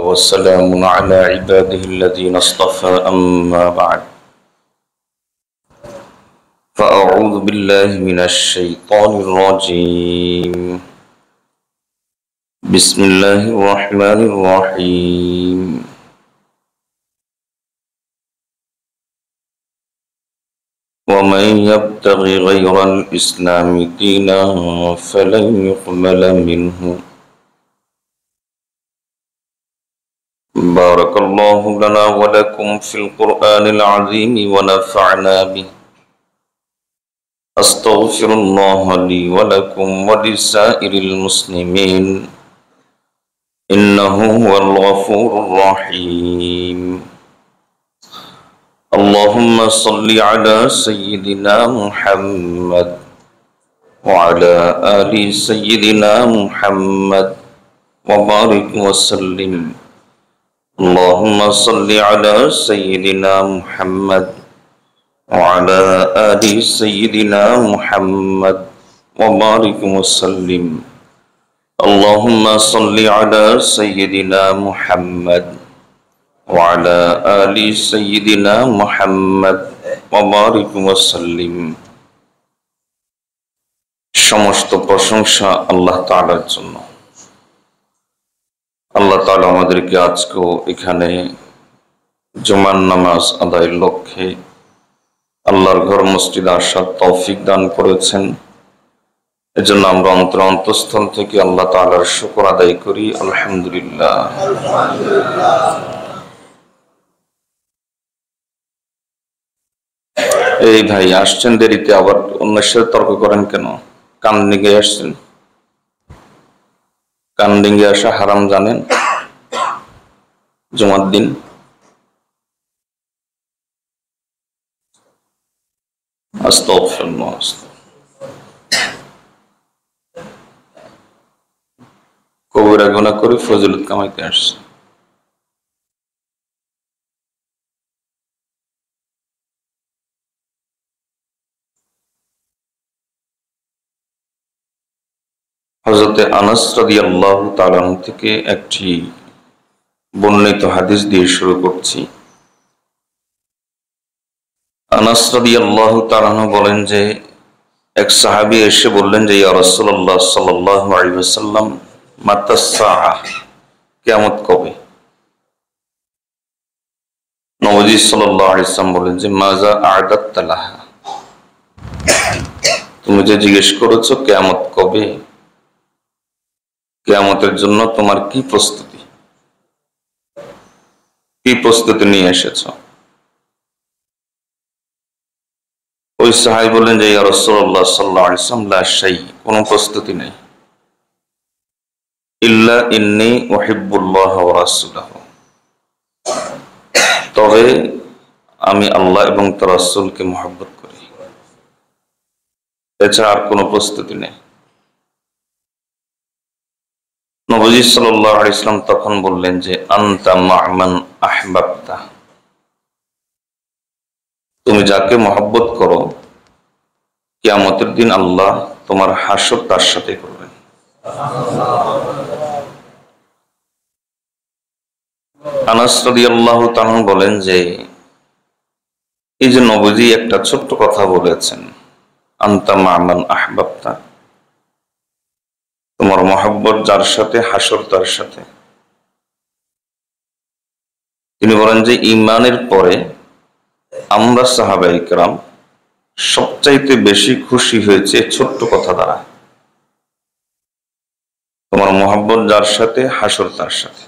والسلام على عباده الذين اصطفى أما بعد فأعوذ بالله من الشيطان الرجيم بسم الله الرحمن الرحيم ومن يبتغي غير الإسلام دينا فلن يقبل منه بارك الله لنا ولكم في القرآن العظيم ونفعنا به أستغفر الله لي ولكم ولسائر المسلمين إنه هو الغفور الرحيم اللهم صل على سيدنا محمد وعلى آل سيدنا محمد وبارك وسلم اللهم صل على سيدنا محمد وعلى آل سيدنا محمد وبارك وسلم اللهم صل على سيدنا محمد وعلى آل سيدنا محمد وبارك وسلم সমস্ত প্রশংসা আল্লাহ তাআলার জন্য। আল্লাহ তাআলা আমাদেরকে আজকেও এখানে জুমার নামাজ আদায়ের লক্ষ্যে আল্লাহর ঘর মসজিদে আসার তৌফিক দান করেছেন। এজন্য আমরা অন্তঃস্থল থেকে আল্লাহ তাআলার শুকর আদায় করি, আলহামদুলিল্লাহ। এই ভাই আসছেন দেরিতে, আবার অন্যের সাথে তর্ক করেন কেন? কান ডিঙে আসছেন, কান ডিঙে আসা হারাম জানেন জুমার দিন? আস্তাগফিরুল্লাহ। কবিরা গুনাহ করে ফজিলত কামাইতে আসছে। হযরতে আনাস রাদিয়াল্লাহু তাআলা থেকে একটি বর্ণিত হাদিস দিয়ে শুরু করছি। আনাস রাদিয়াল্লাহু তাআলা বলেন যে এক সাহাবী এসে বললেন যে ইয়া রাসূলুল্লাহ সাল্লাল্লাহু আলাইহি ওয়াসাল্লাম মাতা সাআহ, কিয়ামত কবে? নবী সাল্লাল্লাহু আলাইহি ওয়াসাল্লাম বলেন যে মাজা আ'দাত্তা লাহা, তুমি যে জিজ্ঞেস করেছো কিয়ামত কবে, কিয়ামতের জন্য তোমার কি প্রস্তুতি, কি প্রস্তুতি নিয়ে এসেছো? ওই সাহাবী বললেন যে ইয়া রাসূলুল্লাহ সাল্লাল্লাহু আলাইহি ওয়াসাল্লাম লা শাই, কোনো প্রস্তুতি নেই। ইল্লা ইন্নী উহিব্বুল্লাহ ওয়া রাসূলাহু, তবে আমি আল্লাহ এবং তার রাসূলকে মহব্বত করি, এছাড়া আর কোনো প্রস্তুতি নেই। নবী সাল্লাল্লাহু আলাইহি ওয়াসাল্লাম তখন বললেন যে আনতা মা'মান আহবাবতা, তুমি যাকে মহব্বত করো কিয়ামতের দিন আল্লাহ তোমার হাসর তার সাথে করবেন। আনাস রাদিয়াল্লাহু তাআলা বলেন যে এই যে নবীজি একটা ছোট্ট কথা বলেছেন, আনতা মা'মান আহবাবতা, তোমার মহব্বত যার সাথে হাসর তার সাথে। তিনি বলেন যে ঈমানের পরে আমরা সাহাবায়ে কেরাম সবচাইতে বেশি খুশি হয়েছে ছোট্ট কথা দ্বারা, তোমার মহব্বত যার সাথে হাসর তার সাথে।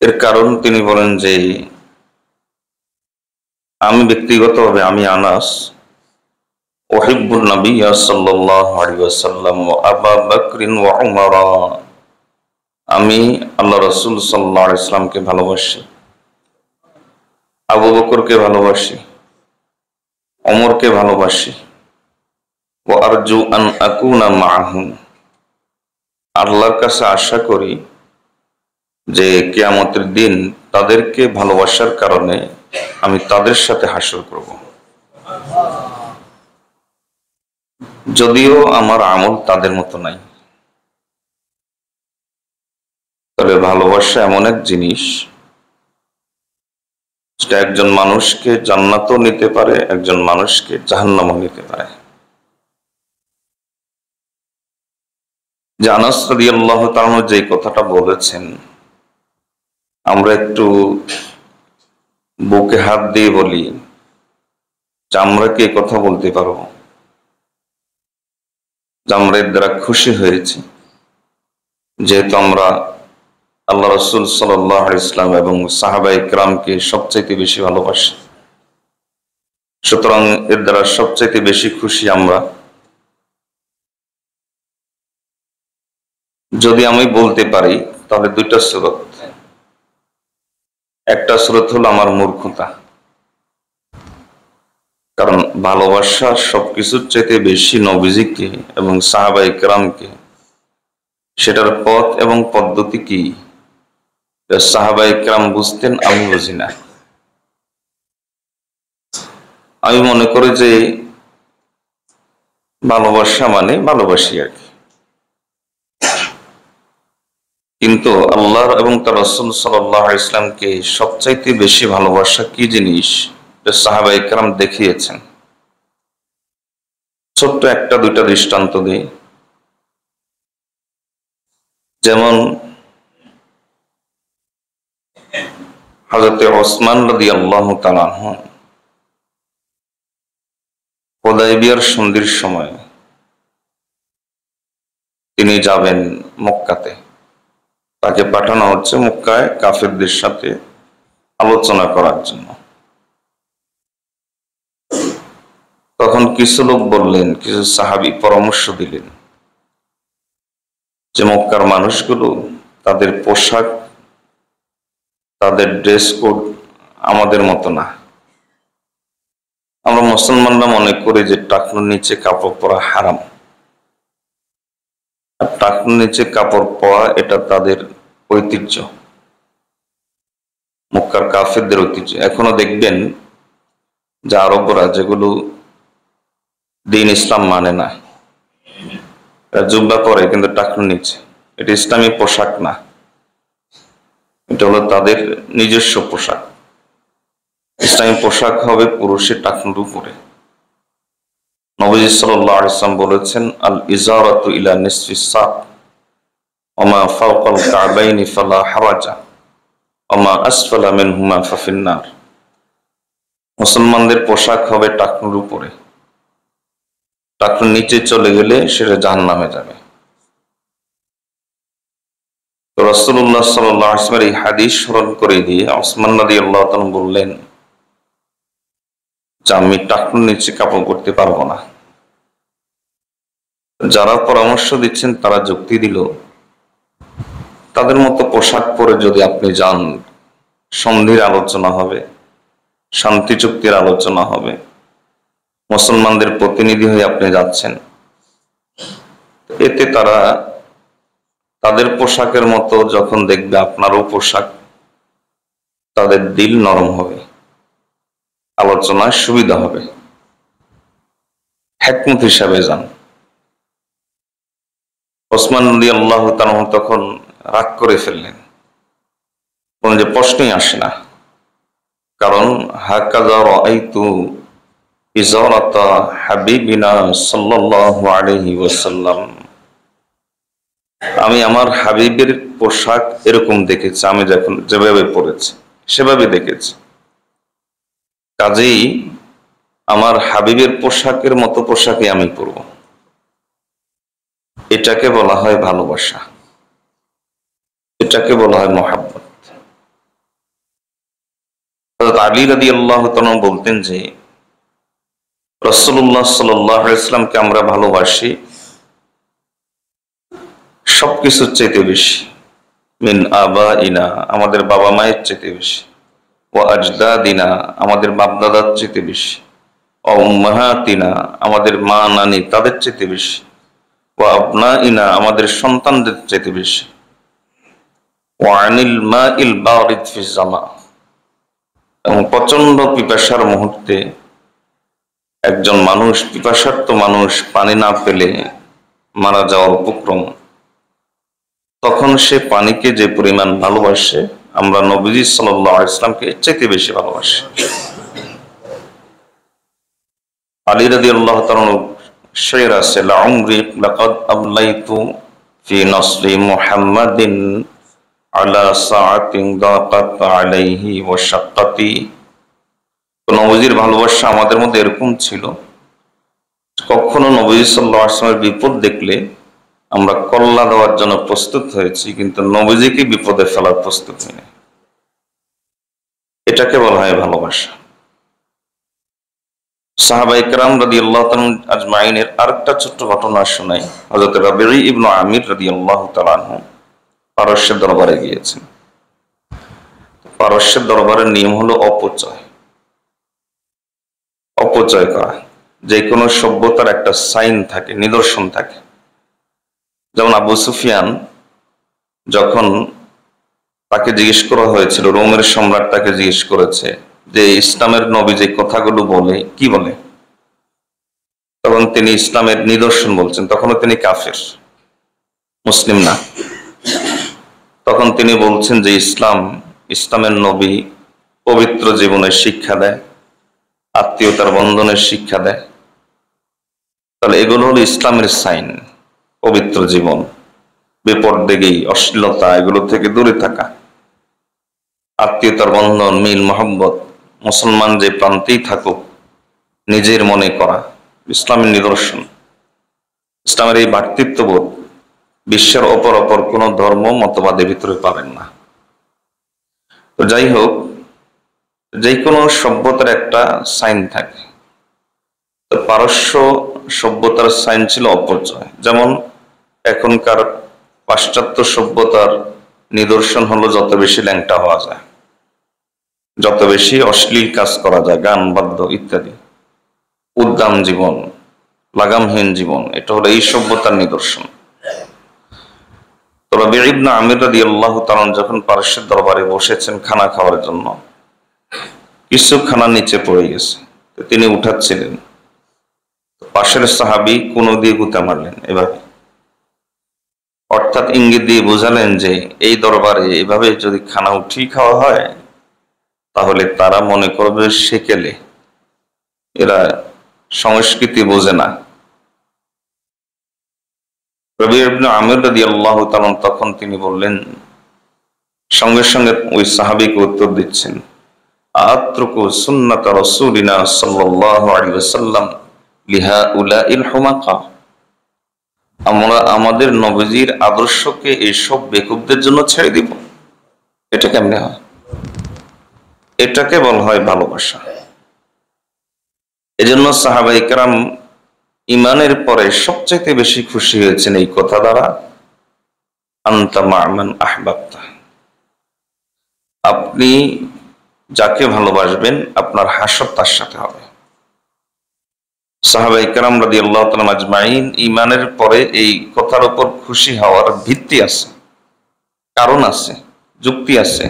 এর কারণ তিনি বলেন যে আমি ব্যক্তিগতভাবে আমি আনাস উহিব্বুন নাবিয়্যা সাল্লাল্লাহু আলাইহি ওয়াসাল্লাম ওয়া আবু বকর ওয়া উমর, আমি আল্লাহ রাসূল সাল্লাল্লাহু আলাইহি ওয়াসাল্লামকে ভালোবাসি, আবু বকরকে ভালোবাসি, ওমরকে ভালোবাসি। ওয়া আরজু আন আকুনা মাআহুম, আল্লাহর কাছে আশা করি যে কিয়ামতের দিন তাদেরকে ভালোবাসার কারণে আমি তাদের সাথে হাসর করব। যদিও আমার আমল তাদের মতো নাই, তবে ভালোবাসা এমন এক জিনিস যেটা একজন মানুষকে জান্নাতও নিতে পারে, একজন মানুষকে জাহান্নামও নিতে পারে। যে আনাস রাদিয়াল্লাহু তাআলা যে কথাটা বলেছেন, আমরা একটু বুকে হাত দিয়ে বলি যে আমরা কি কথা বলতে পারবো যে আমরা এর দ্বারা খুশি হয়েছি, যেহেতু আমরা আল্লাহ রাসূল সাল্লাল্লাহু আলাইহি ওয়াসাল্লাম এবং সাহাবায়ে কেরামকে সবচাইতে বেশি ভালোবাসি, সুতরাং এর দ্বারা সবচাইতে বেশি খুশি আমরা। যদি আমি বলতে পারি তাহলে দুইটা সুরত। একটা সুরত হলো আমার মূর্খতা, কারণ ভালোবাসা সবকিছুর চাইতে বেশি নবীজিকে এবং সাহাবায়ে কেরামকে, সেটার পথ এবং পদ্ধতি কি সাহাবায়ে কেরাম বুঝতেন, আমি বুঝি না। আমি মনে করি যে ভালোবাসা মানে ভালোবাসি আর কি, কিন্তু আল্লাহ এবং তার রাসূল সাল্লাল্লাহু আলাইহি ওয়াসাল্লামকে সবচাইতে বেশি ভালোবাসা কি জিনিস সাহাবায়ে কেরাম দেখিয়েছেন। ছোট্ট একটা দুইটা দৃষ্টান্ত দিই। যেমন হযরতে ওসমান রাদিয়াল্লাহু তাআলা আনহু হুদায়বিয়ার সন্ধির সময় তিনি যাবেন মক্কাতে, তাকে পাঠানো হচ্ছে মক্কায় কাফেরদের সাথে আলোচনা করার জন্য। তখন কিছু লোক বললেন, কিছু সাহাবী পরামর্শ দিলেন যে মক্কার মানুষগুলো, তাদের পোশাক, তাদের ড্রেস কোড আমাদের মতো না। আমরা মুসলমানরা মনে করি যে টাকনুর নিচে কাপড় পরা হারাম, আর টাকনুর নিচে কাপড় পরা এটা তাদের ঐতিহ্য, মক্কার কাফেরদের ঐতিহ্য। এখনো দেখবেন যে আরবরা যেগুলো দিন ইসলাম মানে না, জুব্বা পরে কিন্তু টাকনুর নিচে, এটা ইসলামী পোশাক না, এটা হলো তাদের নিজস্ব পোশাক। ইসলামী পোশাক হবে পুরুষের টাকনুর উপরে। নবী সাল্লাল্লাহু আলাইহি ওয়াসাল্লাম বলেছেন, আল ইজারাতু ইলা নিসফিস সাক ওয়া মা ফাওকাল কা'বাইনি ফালা হারাজা ওয়া মা আসফালা মিনহুমা ফাফিন নার। মুসলমানদের পোশাক হবে টাকনুর উপরে, টাকনুর নিচে চলে গেলে সেটা জাহান্নামে যাবে। তো রাসূলুল্লাহ সাল্লাল্লাহু আলাইহি ওয়াসাল্লাম এই হাদিস স্মরণ করে দিয়ে ওসমান রাদিয়াল্লাহু তাআলা বললেন যে আমি টাকনুর নিচে কাপড় পরতে পারবো না। যারা পরামর্শ দিচ্ছেন তারা যুক্তি দিল, তাদের মতো পোশাক পরে যদি আপনি যান, সন্ধির আলোচনা হবে, শান্তি চুক্তির আলোচনা হবে, মুসলমানদের প্রতিনিধি হয়ে আপনি যাচ্ছেন, এতে তারা তাদের পোশাকের মতো যখন দেখবে আপনারও পোশাক, তাদের দিল নরম হবে, আলোচনায় সুবিধা হবে। হিকমত হিসাবে যান। ওসমান রাদিয়াল্লাহু তাআলা তখন রাগ করে ফেললেন, কোনো যে প্রশ্নই আসে না, কারণ হাকাযা রাআইতু ইজারাতা হাবিবিনা সাল্লাল্লাহু আলাইহি ওয়াসাল্লাম, আমি আমার হাবিবের পোশাক এরকম দেখেছি, আমি যখন যেভাবে পরেছি সেভাবে দেখেছি, কাজেই আমার হাবিবের পোশাকের মতো পোশাকে আমি পরব। এটাকে বলা হয় ভালোবাসা, এটাকে বলা হয় মহাব্বত। হযরত আলী রাদিয়াল্লাহু তাআলা বলতেন যে রাসূলুল্লাহ সাল্লাল্লাহু আলাইহি ওয়াসাল্লামকে আমরা ভালোবাসি সবকিছুর চাইতে বেশি, মিন আবাইনা, আমাদের বাবা মায়ের চাইতে বেশি, ওয়া আজদাদিনা, আমাদের বাপ দাদার চাইতে বেশি, ওয়া উম্মাহাতিনা, আমাদের মা নানি তাদের চাইতে বেশি, ওয়া আবনাইনা, আমাদের সন্তানদের চাইতে বেশি, ওয়া আনিল মাইল বারিদ ফিজ জামা, এবং প্রচন্ড পিপাসার মুহূর্তে একজন মানুষ, পিপাসার্ত মানুষ পানি না পেলে মারা যাওয়ার উপক্রম, তখন সে পানিকে যে পরিমাণ ভালোবাসে, আমরা নবীজি সাল্লাল্লাহু আলাইহি ওয়াসাল্লামকে এর চাইতে বেশি ভালোবাসি। আলী রাদিয়াল্লাহু তাআলা শের আছে, লাউমরি লাকাদ আবলাইতু ফি নসরি মুহাম্মাদিন আলা সাআতিন দাকাত আলাইহি ওয়া শাক্কাতি। নবীজির ভালোবাসা আমাদের মধ্যে এরকম ছিল, কখনো নবী সাল্লাল্লাহু আলাইহি ওয়াসাল্লামের বিপদ দেখলে আমরা কল্লা দেওয়ার জন্য প্রস্তুত হয়েছি, কিন্তু নবীজিকে বিপদে ফেলার প্রস্তুত হইনি। এটাকে বলা হয় ভালোবাসা। সাহাবায়ে কেরাম রাদিয়াল্লাহু তাআলা আজমাইনের আরেকটা ছোট্ট ঘটনা শোনাই। হযরত রাবিঈ ইবনে আমির রাদিয়াল্লাহু তাআলা আনহু পারস্যের দরবারে গিয়েছেন। পারস্যের দরবারের নিয়ম হলো অপচয় করা। যে কোনো সভ্যতার একটা সাইন থাকে, নিদর্শন থাকে। যেমন আবু সুফিয়ান যখন তাকে জিজ্ঞেস করা হয়েছিল, রোমের সম্রাট তাকে জিজ্ঞেস করেছে যে ইসলামের নবী যে কথাগুলো বলে কি বলে, তখন তিনি ইসলামের নিদর্শন বলছেন। তখনও তিনি কাফের, মুসলিম না। তখন তিনি বলছেন যে ইসলামের নবী পবিত্র জীবনের শিক্ষা দেয়, আত্মীয়তার বন্ধনের শিক্ষা দেয়। তাহলে এগুলো হলো ইসলামের সাইন। পবিত্র জীবন, বেপরদেগী, অশ্লীলতা, এগুলো থেকে দূরে থাকা, আত্মীয়তার বন্ধন, মিল, মহব্বত, মুসলমান যে প্রান্তেই থাকুক নিজের মনে করা, ইসলামের নিদর্শন। ইসলামের এই ভ্রাতৃত্ববোধ বিশ্বের অপর কোনো ধর্ম মতবাদের ভিতরে পাবেন না। তো যাই হোক, যে কোনো সভ্যতার একটা সাইন থাকে। তো পারস্য সভ্যতার সাইন ছিল অপচয়। যেমন এখনকার পাশ্চাত্য সভ্যতার নিদর্শন হলো যত বেশি ল্যাংটা হওয়া যায়, যত বেশি অশ্লীল কাজ করা যায়, গান বাদ্য ইত্যাদি, উদ্দাম জীবন, লাগামহীন জীবন, এটা হলো এই সভ্যতার নিদর্শন। তো রাবিঈ ইবনে আমির রাদিয়াল্লাহু তাআলা যখন পারস্যের দরবারে বসেছেন খানা খাওয়ার জন্য, কিছু খানা নিচে পড়ে গেছে, তো তিনি উঠাচ্ছিলেন। পাশের সাহাবী কোন দিয়ে গুতা মারলেন এভাবে, অর্থাৎ ইঙ্গিত দিয়ে বোঝালেন যে এই দরবারে এভাবে যদি খানা উঠিয়ে খাওয়া হয় তাহলে তারা মনে করবে সেকেলে, এরা সংস্কৃতি বোঝে না। রাবিঈ ইবনে আমির রাদিয়াল্লাহু তাআলা তখন তিনি বললেন, সঙ্গে সঙ্গে ওই সাহাবীকে উত্তর দিচ্ছেন, আত্রুকু সুন্নাত রাসূলিনা সাল্লাল্লাহু আলাইহি ওয়াসাল্লাম লিহাউলাইল হুমাকা। আমরা আমাদের নবীজির আদর্শকে এইসব বেকুবদের জন্য ছেড়ে দিব? এটা কেমনে হয়? এটাকে বলা হয় ভালোবাসা। এজন্য সাহাবায়ে কেরাম ইমানের পরে সবচেয়ে বেশি খুশি হয়েছেন এই কথা দ্বারা, আনতা মা'মান আহবাবতা। আপনি যাকে ভালোবাসবেন আপনার হাসর তার সাথে হবে। সাহাবায়ে কেরাম রাদিয়াল্লাহু তাআলা আজমাইন ইমানের পরে এই কথার উপর খুশি হওয়ার ভিত্তি আছে, কারণ আছে, যুক্তি আছে,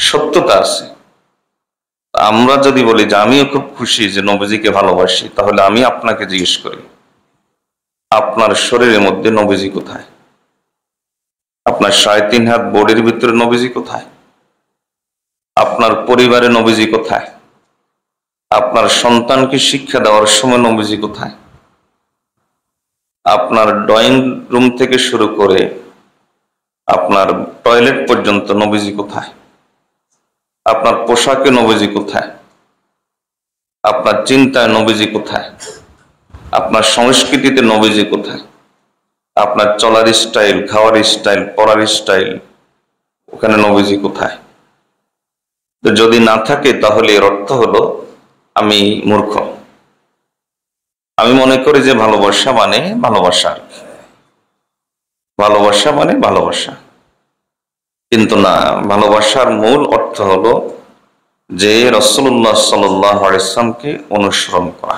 সত্যতা আছে। আমরা যদি বলি যে আমিও খুব খুশি যে নবীজিকে ভালোবাসি, তাহলে আমি আপনাকে জিজ্ঞেস করি, আপনার শরীরের মধ্যে নবীজি কোথায়? আপনার ৩.৫ হাত বোর্ডের ভিতরে নবীজি কোথায়? আপনার পরিবারে নবীজি কোথায়? আপনার সন্তানকে শিক্ষা দেওয়ার সময় নবীজি কোথায়? আপনার ড্রয়িং রুম থেকে শুরু করে আপনার টয়লেট পর্যন্ত নবীজি কোথায়? আপনার পোশাকে নবীজি কোথায়? আপনার চিন্তায় নবীজি কোথায়? আপনার সংস্কৃতিতে নবীজি কোথায়? আপনার চলার স্টাইল, খাওয়ার স্টাইল, পড়ার স্টাইল, ওখানে নবীজি কোথায়? তো যদি না থাকে তাহলে এর অর্থ হলো আমি মূর্খ। আমি মনে করি যে ভালোবাসা মানে ভালোবাসা, ভালোবাসা মানে ভালোবাসা, কিন্তু না, ভালোবাসার মূল অর্থ হলো যে রাসূলুল্লাহ সাল্লাল্লাহু আলাইহি ওয়াসাল্লামকে অনুসরণ করা।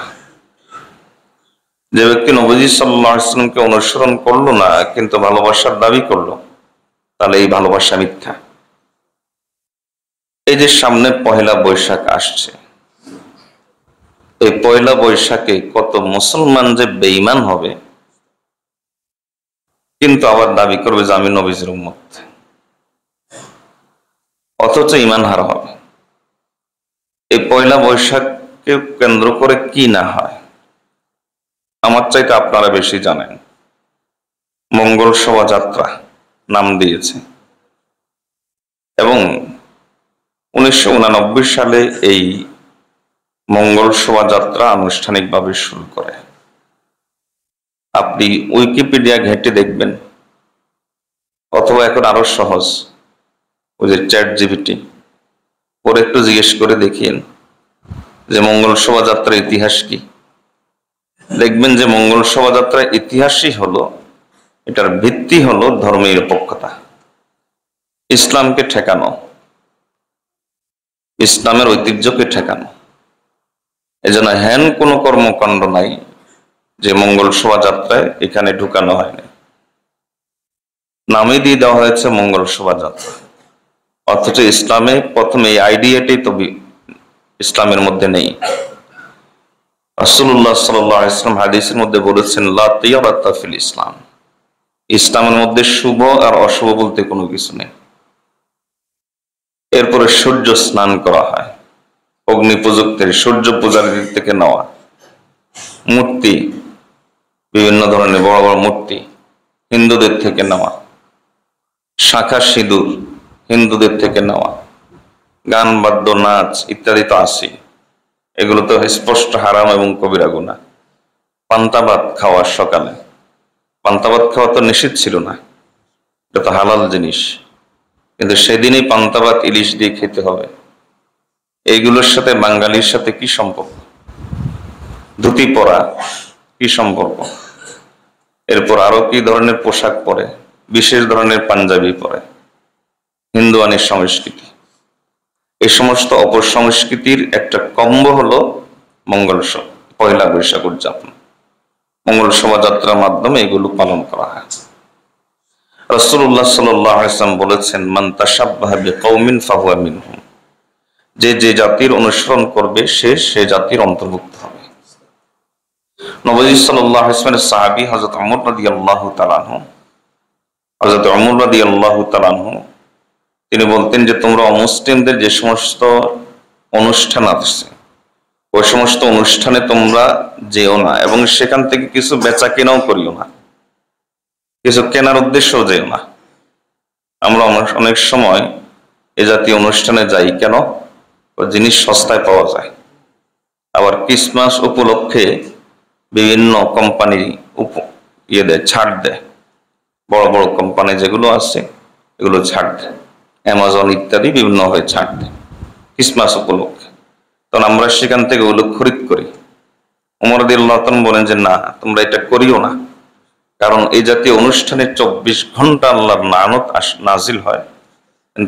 যে ব্যক্তি নবীজি সাল্লাল্লাহু আলাইহি ওয়াসাল্লামকে অনুসরণ করলো না কিন্তু ভালোবাসার দাবি করলো, তাহলে এই ভালোবাসা মিথ্যা। এই যে সামনে পহেলা বৈশাখ আসছে, এই পয়লা বৈশাখে কত মুসলমান যে বেঈমান হবে কিন্তু আবার দাবি করবে যে আমি নবীজির উম্মত, অথচ ঈমান হারা হবে। এই পয়লা বৈশাখকে কেন্দ্র করে কি না হয়, আমার চাইতে আপনারা বেশি জানেন। মঙ্গল শোভাযাত্রা নাম দিয়েছে এবং 1989 সালে এই মঙ্গল শোভাযাত্রা আনুষ্ঠানিকভাবে শুরু করে। আপনি উইকিপিডিয়া ঘেঁটে দেখবেন, অথবা এখন আরো সহজ, ওই যে চ্যাট জিপিটি ওর একটু জিজ্ঞেস করে দেখিয়েন যে মঙ্গল শোভাযাত্রার ইতিহাস কি। দেখবেন যে মঙ্গল শোভাযাত্রার ইতিহাসই হলো, এটার ভিত্তি হলো ধর্মনিরপেক্ষতা, ইসলামকে ঠেকানো, ইসলামের ঐতিহ্যকে ঠেকানো। এজন্য হ্যান কোনো কর্মকাণ্ড নাই যে মঙ্গল শোভাযাত্রায় এখানে ঢুকানো হয়নি, নামই দিয়ে দেওয়া হয়েছে মঙ্গল শোভাযাত্রা। অথচ ইসলামে প্রথম এই আইডিয়াটাই তো ইসলামের মধ্যে নেই। রাসূলুল্লাহ সাল্লাল্লাহু আলাইহি ওয়াসাল্লাম হাদিসের মধ্যে বলেছেন, লা তিয়ারাতা ফিল ইসলাম, ইসলামের মধ্যে শুভ আর অশুভ বলতে কোনো কিছু নেই। এরপরে সূর্য স্নান করা হয়, অগ্নি প্রযুক্তির সূর্য পূজারীদের থেকে নেওয়া, মূর্তি, বিভিন্ন ধরনের বড় বড় মূর্তি হিন্দুদের থেকে নেওয়া, শাঁখা সিঁদুর হিন্দুদের থেকে নেওয়া, গান বাদ্য নাচ ইত্যাদি তো আছে, এগুলো তো স্পষ্ট হারাম এবং কবিরা গুনাহ। পান্তা ভাত খাওয়া, সকালে পান্তা ভাত খাওয়া তো নিষিদ্ধ ছিল না, এটা তো হালাল জিনিস, কিন্তু সেদিনই পান্তা ভাত ইলিশ দিয়ে খেতে হবে। এইগুলোর সাথে বাঙালির সাথে কি সম্পর্ক? ধুতি পরা কি সম্পর্ক? এরপর আরো কি ধরনের পোশাক পরে, বিশেষ ধরনের পাঞ্জাবি পরে, হিন্দুয়ানি সংস্কৃতি। এই সমস্ত অপসংস্কৃতির একটা কম্বো হলো পয়লা বৈশাখ উদযাপন। মঙ্গল শোভাযাত্রার মাধ্যমে এগুলো পালন করা হয়। রাসূলুল্লাহ সাল্লাল্লাহু আলাইহি ওয়াসাল্লাম বলেছেন, মান তাশাব্বাহা বিকওমিন ফাহুয়া মিনহুম, যে যে জাতির অনুসরণ করবে সে সে জাতির অন্তর্ভুক্ত হবে। নবী সাল্লাল্লাহু আলাইহি ওয়াসাল্লামের সাহাবী হযরত ওমর রাদিয়াল্লাহু তাআলা আনহু, তিনি বলতেন যে তোমরা অমুসলিমদের যে সমস্ত অনুষ্ঠান আছে ওই সমস্ত অনুষ্ঠানে তোমরা যেও না, এবং সেখান থেকে কিছু বেচা কেনাও করিও না, কিছু কেনার উদ্দেশ্যও যেও না। আমরা অনেক সময় এ জাতীয় অনুষ্ঠানে যাই কেন? জিনিস সস্তায় পাওয়া যায়। আবার ক্রিসমাস উপলক্ষে বিভিন্ন কোম্পানি ছাড় দেয়, বড় বড় কোম্পানি যেগুলো আছে এগুলো ছাড় দেয়, অ্যামাজন ইত্যাদি বিভিন্ন হয়ে ছাড় দেয় ক্রিসমাস উপলক্ষে। তখন আমরা সেখান থেকে ওগুলো খরিদ করি। ওমর রাদিয়াল্লাহু তাআলা বলেন যে না, তোমরা এটা করিও না, কারণ এই জাতীয় অনুষ্ঠানে 24 ঘন্টা আল্লাহর লানত নাজিল হয়।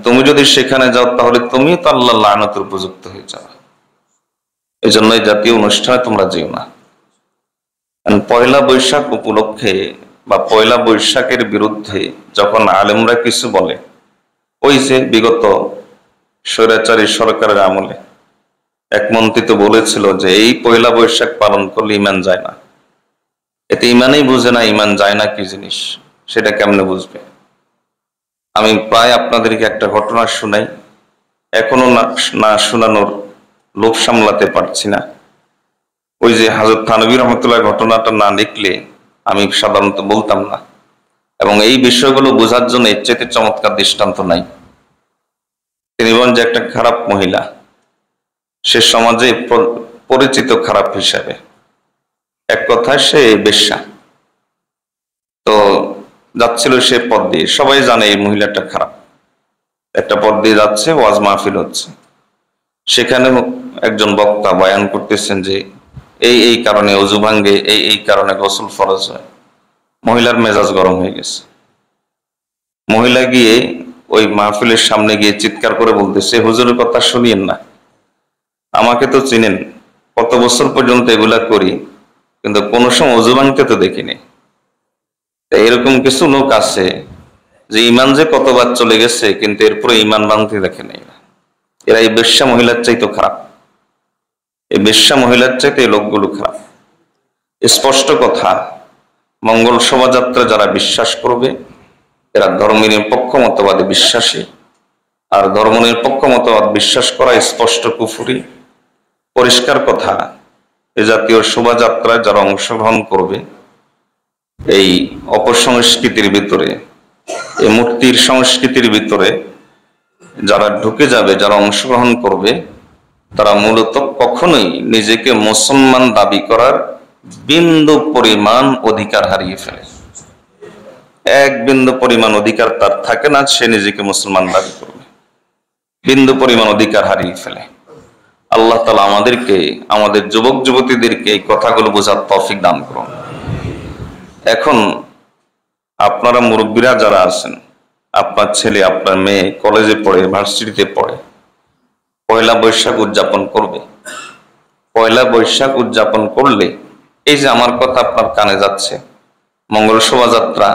তুমি যদি সেখানে যাও তাহলে তুমিও তো আল্লাহর লানতের উপযুক্ত হয়ে যাবে। এই জন্য এই জাতীয় অনুষ্ঠানে তোমরা যেও না। পয়লা বৈশাখ উপলক্ষে বা পয়লা বৈশাখের বিরুদ্ধে যখন আলেমরা কিছু বলে, ওই যে বিগত স্বৈরাচারী সরকারের আমলে এক মন্ত্রী তো বলেছিল যে এই পয়লা বৈশাখ পালন করলে ইমান যায় না। এতে ইমানেই বুঝে না ইমান যায় না কি জিনিস, সেটা কেমনে বুঝবে? আমি প্রায় আপনাদেরকে একটা ঘটনা শুনাই, এখনো না শোনানোর লোভ সামলাতে পারছি না। ওই যে হযরত থানভী রহমাতুল্লাহ ঘটনাটা না লিখলে আমি সাধারণত বলতাম না, এবং এই বিষয়গুলো বোঝার জন্য এর চাইতে চমৎকার দৃষ্টান্ত নাই। তিনি বলেন যে একটা খারাপ মহিলা, সে সমাজে পরিচিত খারাপ হিসাবে, এক কথায় সে বেশ্যা। তো যাচ্ছিল সে পথ দিয়ে, সবাই জানে এই মহিলাটা খারাপ, একটা পথ দিয়ে যাচ্ছে, ওয়াজ মাহফিল হচ্ছে, সেখানে একজন বক্তা বয়ান করতেছেন যে এই এই কারণে ওযু ভাঙ্গে, এই এই কারণে গোসল ফরজ হয়। মহিলার মেজাজ গরম হয়ে গেছে। মহিলা গিয়ে ওই মাহফিলের সামনে গিয়ে চিৎকার করে বলতেছে, হুজুরের কথা শুনিয়েন না, আমাকে তো চিনেন, কত বছর পর্যন্ত এগুলা করি, কিন্তু কোনো সময় ওযু ভাঙতে তো দেখিনি। এরকম কিছু লোক আছে যে ইমান যে কতবার চলে গেছে কিন্তু এরপরে ইমান ভাঙতে দেখে নেই। এরা এই বেশ্যা মহিলার চাইতে খারাপ, এই বেশ্যা মহিলার চাইতে এই লোকগুলো খারাপ। স্পষ্ট কথা, মঙ্গল শোভাযাত্রা যারা বিশ্বাস করবে এরা ধর্মনিরপেক্ষ মতবাদে বিশ্বাসী, আর ধর্মনিরপেক্ষ মতবাদ বিশ্বাস করা স্পষ্ট কুফরি। পরিষ্কার কথা, এ জাতীয় শোভাযাত্রায় যারা অংশগ্রহণ করবে, এই অপসংস্কৃতির ভিতরে, এই মূর্তির সংস্কৃতির ভিতরে যারা ঢুকে যাবে, যারা অংশগ্রহণ করবে, তারা মূলত কখনোই নিজেকে মুসলমান দাবি করার বিন্দু পরিমাণ অধিকার হারিয়ে ফেলে। এক বিন্দু পরিমাণ অধিকার তার থাকে না, সে নিজেকে মুসলমান দাবি করবে, বিন্দু পরিমাণ অধিকার হারিয়ে ফেলে। আল্লাহ তাআলা আমাদেরকে, আমাদের যুবক যুবতীদেরকে এই কথাগুলো বোঝার তৌফিক দান করুন। এখন আপনারা মুরব্বীরা যারা আছেন, আপনার ছেলে আপনার মেয়ে কলেজে পড়ে, ভার্সিটিতে পড়ে, পয়লা বৈশাখ উদযাপন করবে। পয়লা বৈশাখ উদযাপন করলে এই যে আমার কথা আপনার কানে যাচ্ছে, মঙ্গল শোভাযাত্রা,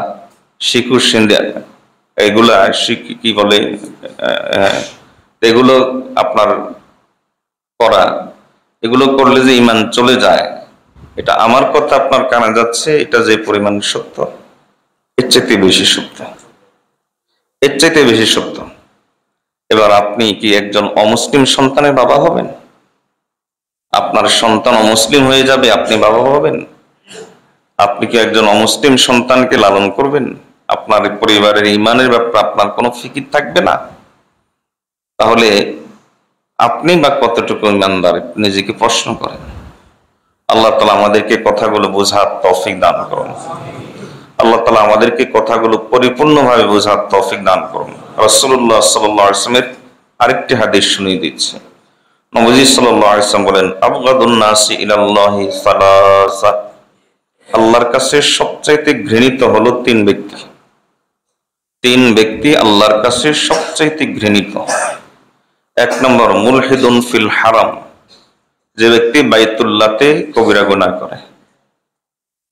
শিশু সিন্ধা, এগুলা কি বলে, এগুলো আপনার করা, এগুলো করলে যে ঈমান চলে যায়, এটা আমার কথা আপনার কানে যাচ্ছে, এটা যে পরিমাণ সত্য, এর চাইতে বেশি সত্য, এর চাইতে বেশি সত্য। এবার আপনি কি একজন অমুসলিম সন্তানের বাবা হবেন? আপনার সন্তান অমুসলিম হয়ে যাবে, আপনি বাবা হবেন? আপনি কি একজন অমুসলিম সন্তানকে লালন করবেন? আপনার পরিবারের ঈমানের ব্যাপারে আপনার কোনো ফিকির থাকবে না। তাহলে আপনি বা কতটুকু ঈমানদার, নিজেকে প্রশ্ন করেন। আল্লাহ তাআলা আমাদেরকে কথাগুলো বোঝার তৌফিক দান করুন। আল্লাহ তাআলা আমাদেরকে কথাগুলো পরিপূর্ণভাবে বোঝার তৌফিক দান করুন। রাসূলুল্লাহ সাল্লাল্লাহু আলাইহি ওয়াসাল্লামের আরেকটি হাদিস শুনিয়ে দিচ্ছে। নবীজি সাল্লাল্লাহু আলাইহি ওয়াসাল্লাম বলেন, আবগাদুন নাসি ইলাল্লাহি সালাসা, আল্লাহর কাছে সবচাইতে ঘৃণিত হলো তিন ব্যক্তি। তিন ব্যক্তি আল্লাহর কাছে সবচাইতে ঘৃণিত। এক নম্বর, মুলহিদুন ফিল হারাম, যে ব্যক্তি বাইতুল্লাহতে কবিরা গুনাহ করে।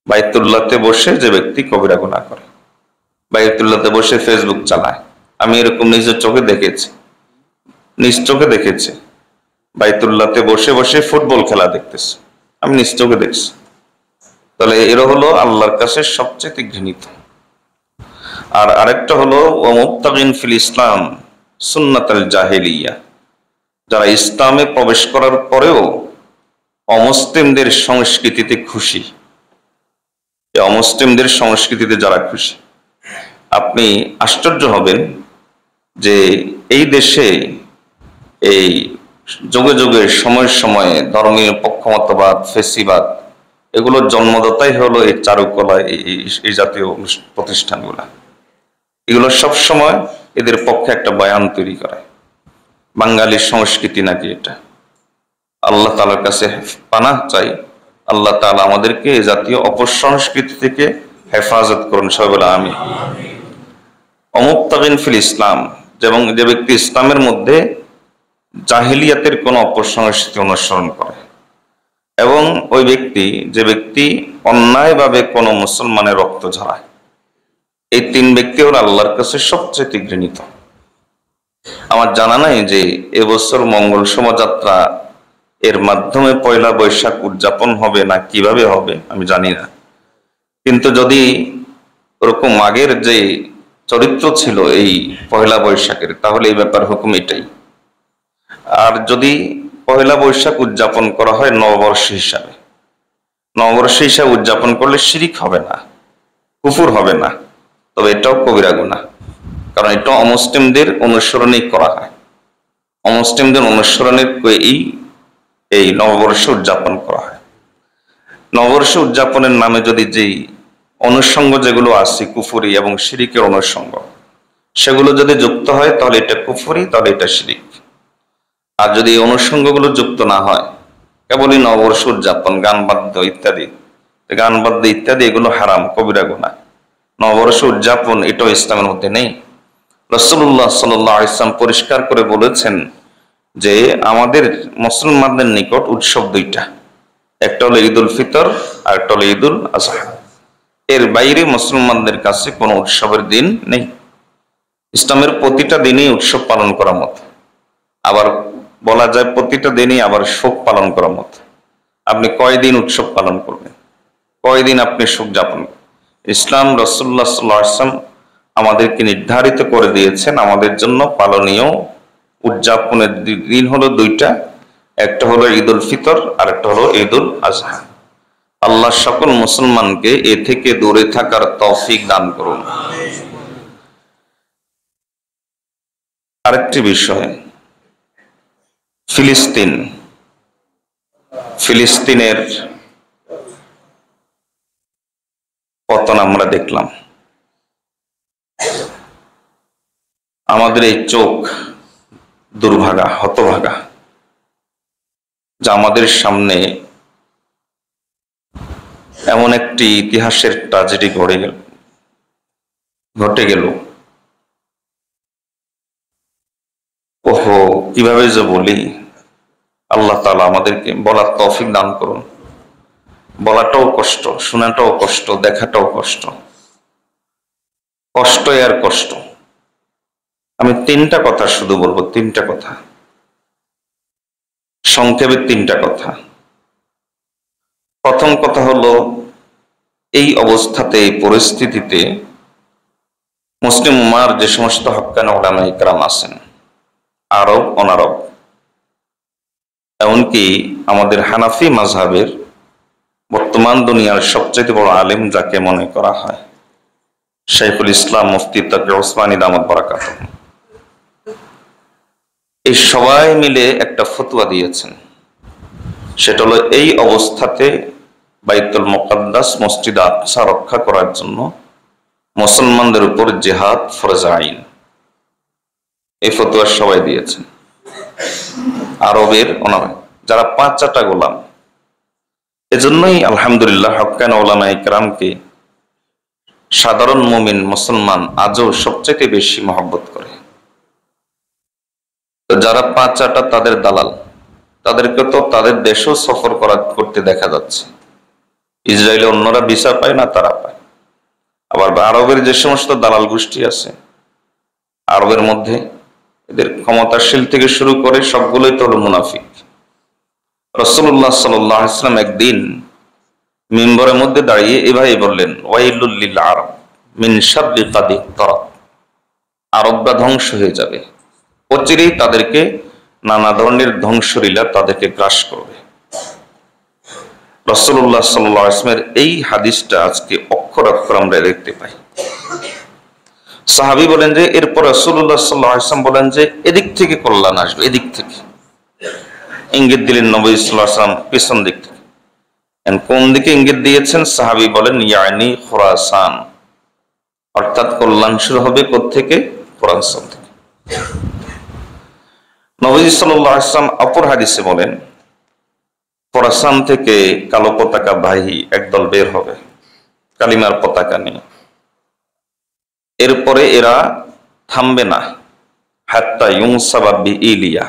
বাইতুল্লাহতে বসে যে ব্যক্তি কবিরা গুনাহ করে, বাইতুল্লাহতে বসে ফেসবুক চালায়। আমি এরকম নিজের চোখে দেখেছি, নিজ চোখে দেখেছি। বাইতুল্লাহতে বসে বসে ফুটবল খেলা দেখতেছে, আমি নিজ চোখে দেখছি। তাহলে এরা হলো আল্লাহর কাছে সবচেয়ে ঘৃণিত। আর আরেকটা হলো ওয়ামুবতাগিন ফিল ইসলাম সুন্নাতাল জাহেলিয়া, যারা ইসলামে প্রবেশ করার পরেও অমুসলিমদের সংস্কৃতিতে খুশি। অমুসলিমদের সংস্কৃতিতে যারা খুশি, আপনি আশ্চর্য হবেন যে এই দেশে এই যুগে যুগে সময়ে সময়ে ধর্মীয় পক্ষমতবাদ, ফেসিবাদ, এগুলোর জন্মদাতাই হলো এই চারুকলা, এই জাতীয় প্রতিষ্ঠানগুলা। এগুলো সবসময় এদের পক্ষে একটা বয়ান তৈরি করে, বাঙালির সংস্কৃতি নাকি এটা। আল্লাহ তাআলার কাছে পানাহ চাই, আল্লাহ তাআলা আমাদেরকে এই জাতীয় অপসংস্কৃতি থেকে হেফাজত করুন, সবাই বলে আমিন। অমুবতাগিন ফিল ইসলাম, যেমন যে ব্যক্তি ইসলামের মধ্যে জাহিলিয়াতের কোন অপসংস্কৃতি অনুসরণ করে, এবং ওই ব্যক্তি যে ব্যক্তি অন্যায়ভাবে কোন মুসলমানের রক্ত ঝরায়, এই তিন ব্যক্তি হল আল্লাহর কাছে সবচেয়ে ঘৃণিত। আমার জানা নাই যে এবছর মঙ্গল শোভাযাত্রা এর মাধ্যমে পয়লা বৈশাখ উদযাপন হবে না কিভাবে হবে আমি জানি না, কিন্তু যদি ওরকম আগের যে চরিত্র ছিল এই পয়লা বৈশাখের, তাহলে এই ব্যাপার হুকুম এটাই। আর যদি পয়লা বৈশাখ উদযাপন করা হয় নববর্ষ হিসাবে, নববর্ষ হিসাবে উদযাপন করলে শিরিক হবে না, কুফর হবে না, তবে এটাও কবিরা গুনাহ, কারণ এটা অমুসলিমদের অনুসরণেই করা হয়। অমুসলিমদের অনুসরণের এই নববর্ষ উদযাপন করা হয়। নববর্ষ উদযাপনের নামে যদি যেই অনুষঙ্গ যেগুলো আছে কুফরি এবং শিরিকের অনুষঙ্গ, সেগুলো যদি যুক্ত হয় তাহলে এটা কুফরি, তাহলে এটা শিরিক। আর যদি এই অনুষঙ্গগুলো যুক্ত না হয়, কেবলই নববর্ষ উদযাপন, গান বাদ্য ইত্যাদি, গান বাদ্য ইত্যাদি এগুলো হারাম, কবিরা গুনাহ। নববর্ষ উদযাপন এটাও ইসলামের মধ্যে নেই। রাসূলুল্লাহ সাল্লাল্লাহু আলাইহি ওয়াসাল্লাম পরিষ্কার করে বলেছেন যে আমাদের মুসলমানদের নিকট উৎসব দুইটা, একটা হলো ঈদ উল ফিতর আর একটা হলো ঈদ উল আযহা। এর বাইরে মুসলমানদের কাছে কোনো উৎসবের দিন নেই। ইসলামের প্রতিটা দিনই উৎসব পালন করার মতো, আবার বলা যায় প্রতিটা দিনই আবার শোক পালন করার মতো। আপনি কয়দিন উৎসব পালন করবেন, কয়দিন আপনি শোক যাপন করবেন? ইসলাম রাসূলুল্লাহ সাল্লাল্লাহু আলাইহি ওয়াসাল্লাম আমাদেরকে নির্ধারিত করে দিয়েছেন আমাদের জন্য পালনীয় উদযাপনের দিন হলো দুইটা, একটা হলো ঈদুল ফিতর আর একটা হলো ঈদুল আজহা। আল্লাহ সকল মুসলমানকে এ থেকে দূরে থাকার তৌফিক দান করুন। আরেকটি বিষয়, ফিলিস্তিনের পতন আমরা দেখলাম। আমাদের এই চোখ দুর্ভাগা, হতভাগা, যা আমাদের সামনে এমন একটি ইতিহাসের ট্র্যাজেডি ঘটে গেল। ওহো, কিভাবে যে বলি, আল্লাহ তাআলা আমাদেরকে বলার তৌফিক দান করুন। বলাটাও কষ্ট, শোনাটাও কষ্ট, দেখাটাও কষ্ট, কষ্ট আর কষ্ট। আমি তিনটা কথা শুধু বলবো, তিনটা কথা, সংক্ষেপে তিনটা কথা। প্রথম কথা হলো, এই অবস্থাতে, এই পরিস্থিতিতে মুসলিম উম্মাহর যে সমস্ত হক্কানি উলামায়ে কেরাম আছেন, আরব অনারব, এমনকি আমাদের হানাফি মাযহাবের বর্তমান দুনিয়ার সবচেয়ে বড় আলেম যাকে মনে করা হয়, শাইখুল ইসলাম মুফতি তাকি উসমানী দামাত বারাকাতুহু, এই সবাই মিলে একটা ফতোয়া দিয়েছেন। সেটা হলো, এই অবস্থাতে বাইতুল মুকাদ্দাস মসজিদ আকসা রক্ষা করার জন্য মুসলমানদের উপর জিহাদ ফরজ আইন। এই ফতোয়া সবাই দিয়েছেন, আরবের ওলামা যারা 5 গোলাম। এজন্যই আলহামদুলিল্লাহ হক্কানি উলামায়ে কেরামকে সাধারণ মুমিন মুসলমান আজও সবচেয়ে বেশি মহব্বত করে। তো যারা 5 তাদের দালাল, তাদেরকে তো তাদের দেশেও সফর করতে দেখা যাচ্ছে। ইসরায়েলে অন্যরা ভিসা পায় না, তারা পায়। আবার আরবের যে সমস্ত দালাল গোষ্ঠী আছে, আরবের মধ্যে এদের ক্ষমতাশীল থেকে শুরু করে সবগুলোই তো হলো মুনাফিক। রাসূলুল্লাহ সাল্লাল্লাহু আলাইহি ওয়াসাল্লাম একদিন মিম্বরের মধ্যে দাঁড়িয়ে এভাবে বললেন, ওয়াইলুল লিল আরব মিন শাররি কাদ ইকতারাব, আরবরা ধ্বংস হয়ে যাবে, অচিরেই তাদেরকে নানা ধরনের ধ্বংসলীলা তাদেরকে গ্রাস করবে। রাসূলুল্লাহ সাল্লাল্লাহু আলাইহি ওয়াসাল্লামের এই হাদিসটা আজকে অক্ষর অক্ষর আমরা দেখতে পাই। সাহাবী বলেন যে এরপর রাসূলুল্লাহ সাল্লাল্লাহু আলাইহি ওয়াসাল্লাম বলেন যে এদিক থেকে কল্যাণ আসবে, এদিক থেকে। ইঙ্গিত দিলেন নবী সাল্লাল্লাহু আলাইহি ওয়াসাল্লাম পিছন দিক থেকে। কোন দিকে ইঙ্গিত দিয়েছেন? সাহাবী বলেন ইয়ানি খুরাসান, অর্থাৎ কল্যাণ শুরু হবে কোত্থেকে? খুরাসান থেকে। নবী সাল্লাল্লাহু আলাইহি ওয়াসাল্লাম অপর হাদিসে বলেন, খুরাসান থেকে কালো পতাকা বাহী একদল বের হবে কালিমার পতাকা নিয়ে। এরপরে এরা থামবে না, হাত্তা ইউনসাবা বিইলিয়া,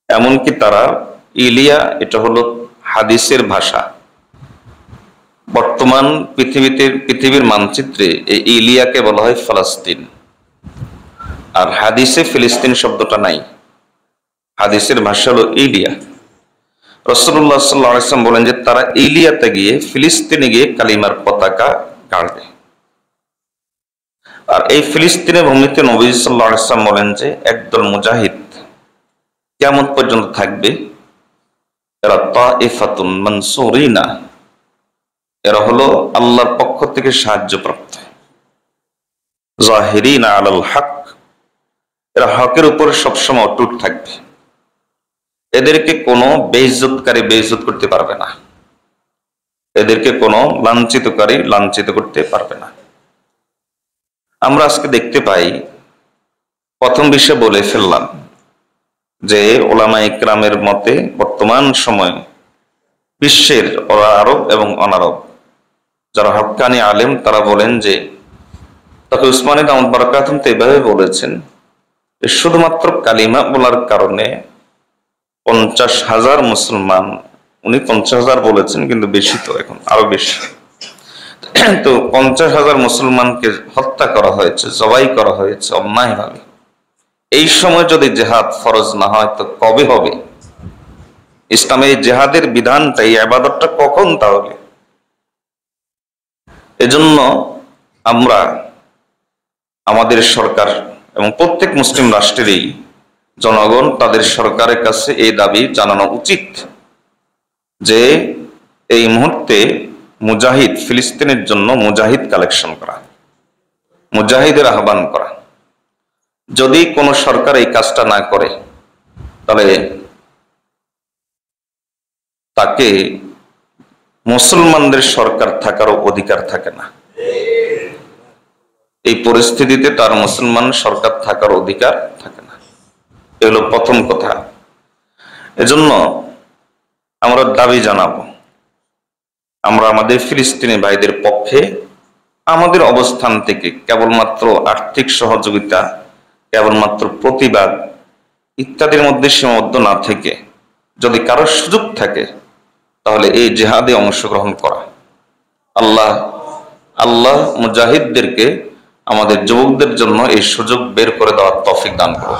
এমনকি তারা, ইলিয়া এটা হলো হাদিসের ভাষা। বর্তমান পৃথিবীর মানচিত্রে এই ইলিয়াকে বলা হয় ফিলিস্তিন, আর হাদিসে ফিলিস্তিন শব্দটা নাই। হাদিসের ভাষা হলো ইলিয়া। রাসূলুল্লাহ সাল্লাল্লাহু আলাইহি ওয়াসাল্লাম বলেন যে তারা ইলিয়াতে গিয়ে, ফিলিস্তিনে গিয়ে কালিমার পতাকা গাড়বে। আর এই ফিলিস্তিনের ভূমিতে নবী সাল্লাল্লাহু আলাইহি ওয়াসাল্লাম বলেন যে একদল মুজাহিদ কিয়ামত পর্যন্ত থাকবে, এরা তাইফাতুন মানসুরিনা, এরা হলো আল্লাহর পক্ষ থেকে সাহায্যপ্রাপ্ত, জাহিরিনা আলাল হক, এরা হকের উপর সবসময় অটুট থাকবে। এদেরকে কোনো বেইজ্জতকারী বেইজ্জত করতে পারবে না, এদেরকে কোনো লাঞ্ছিতকারী লাঞ্ছিত করতে পারবে না। আমরা আজকে দেখতে পাই, প্রথম বিষয় বলে ফেললাম যে উলামায়ে কেরামের মতে বর্তমান সময়ে বিশ্বের আরব এবং অনারব যারা হক্কানি আলেম, তারা বলেন যে তাকে উসমানী দামাত বারাকাতুহু এভাবে বলেছেন যে শুধুমাত্র কালিমা বলার কারণে 50,000 মুসলমান, উনি 50,000 বলেছেন কিন্তু বেশি তো, এখন আরো বেশি, তো 50,000 মুসলমানকে হত্যা করা হয়েছে, জবাই করা হয়েছে অন্যায়ভাবে। এই সময় যদি জিহাদ ফরজ না হয় তো কবে হবে? ইসলামে এই জিহাদের বিধানটা, এই ইবাদতটা কখন তাহলে? এজন্য আমরা আমাদের সরকার এবং প্রত্যেক মুসলিম রাষ্ট্রেরই জনগণ তাদের সরকারের কাছে এই দাবি জানানো উচিত যে এই মুহূর্তে মুজাহিদ, ফিলিস্তিনের জন্য মুজাহিদ কালেকশন করা, মুজাহিদের আহ্বান করা। যদি কোনো সরকার এই কাজটা না করে তাহলে তাকে মুসলমানদের সরকার থাকারও অধিকার থাকে না। এই পরিস্থিতিতে তার মুসলমান সরকার থাকার অধিকার থাকে না। এগুলো প্রথম কথা। এজন্য আমরা দাবি জানাবো, আমরা আমাদের ফিলিস্তিনি ভাইদের পক্ষে আমাদের অবস্থান থেকে কেবলমাত্র আর্থিক সহযোগিতা, কেবলমাত্র প্রতিবাদ ইত্যাদির মধ্যে সীমাবদ্ধ না থেকে যদি কারোর সুযোগ থাকে তাহলে এই জিহাদে অংশগ্রহণ করা। আল্লাহ মুজাহিদদেরকে, আমাদের যুবকদের জন্য এই সুযোগ বের করে দেওয়ার তৌফিক দান করুন।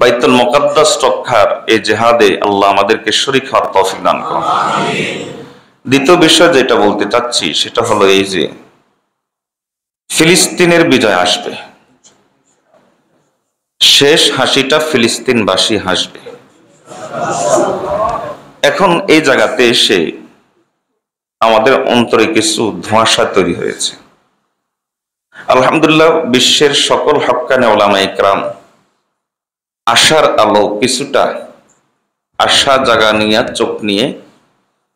বাইতুল মুকাদ্দাস রক্ষার এই জিহাদে আল্লাহ আমাদেরকে শরীক হওয়ার তৌফিক দান করুন। দ্বিতীয় বিষয় যেটা বলতে চাচ্ছি সেটা হলো এই যে ফিলিস্তিনের বিজয় আসবে, শেষ হাসিটা ফিলিস্তিনবাসী হাসবে। এখন এই জায়গাতে এসে আমাদের অন্তরে কিছু ধোঁয়াশা তৈরি হয়েছে। আলহামদুলিল্লাহ, বিশ্বের সকল হক্কানে ওলামা ইকরাম আশার আলো, কিছুটা আশা জাগা নিয়ে, চোখ নিয়ে,